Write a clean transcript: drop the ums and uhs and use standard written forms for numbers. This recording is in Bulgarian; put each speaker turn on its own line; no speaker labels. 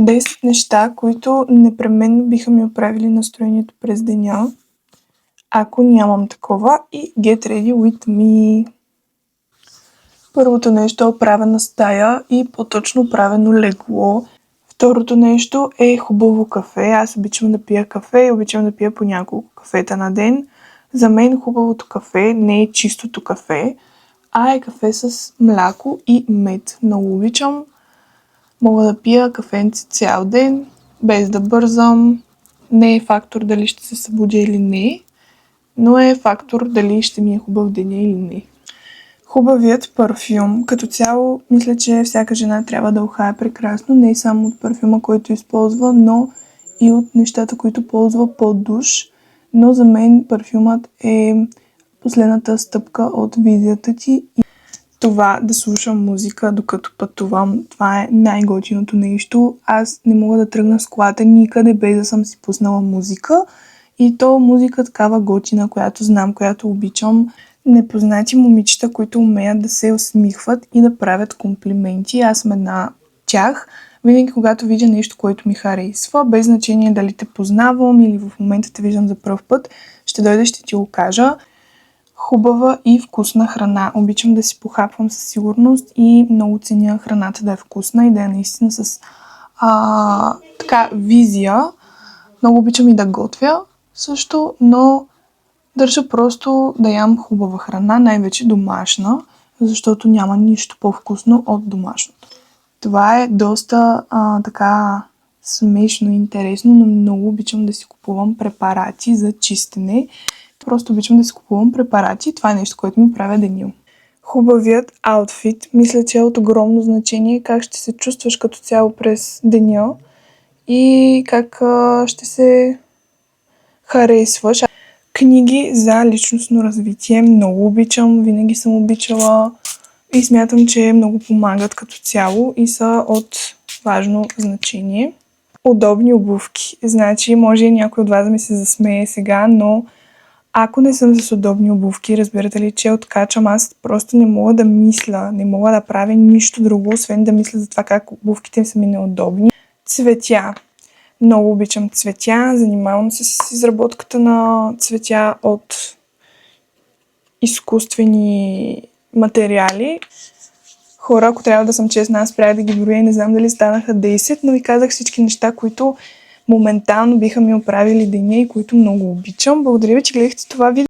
10 неща, които непременно биха ми оправили настроението през деня, ако нямам такова, и Get Ready With Me. Първото нещо е правена стая и по-точно правено легло. Второто нещо е хубаво кафе. Аз обичам да пия кафе и обичам да пия по няколко кафета на ден. За мен хубавото кафе не е чистото кафе, а е кафе с мляко и мед. Много обичам. Мога да пия кафенце цял ден, без да бързам. Не е фактор дали ще се събудя или не, но е фактор дали ще ми е хубав деня или не. Хубавият парфюм. Като цяло, мисля, че всяка жена трябва да ухае прекрасно. Не само от парфюма, който използва, но и от нещата, които ползва под душ. Но за мен парфюмът е последната стъпка от визията ти. Това да слушам музика, докато пътувам, това е най-готиното нещо. Аз не мога да тръгна с колата никъде, без да съм си пуснала музика. И то музика такава готина, която знам, която обичам. Непознати момичета, които умеят да се усмихват и да правят комплименти. Аз съм една тях. Винаги, когато видя нещо, което ми харесва, без значение дали те познавам или в момента те виждам за пръв път, ще дойда, ще ти го кажа. Хубава и вкусна храна. Обичам да си похапвам със сигурност и много ценя храната да е вкусна и да е наистина с така визия. Много обичам и да готвя също, но държа просто да ям хубава храна, най-вече домашна, защото няма нищо по-вкусно от домашното. Това е доста така смешно и интересно, но много обичам да си купувам препарати за чистене. Просто обичам да си купувам препарати. Това е нещо, което ми правя деня. Хубавият аутфит. Мисля, че е от огромно значение как ще се чувстваш като цяло през деня и как ще се харесваш. Книги за личностно развитие много обичам, винаги съм обичала и смятам, че много помагат като цяло и са от важно значение. Удобни обувки. Значи, може някой от вас да ми се засмее сега, но ако не съм с удобни обувки, разбирате ли, че откачам, аз просто не мога да мисля, не мога да правя нищо друго, освен да мисля за това как обувките са ми неудобни. Цветя. Много обичам цветя, занимавам се с изработката на цветя от изкуствени материали. Хора, ако трябва да съм честна, аз спрях да ги броя и не знам дали станаха 10, но ви казах всички неща, които моментално биха ми оправили деня и които много обичам. Благодаря ви, че гледахте това видео.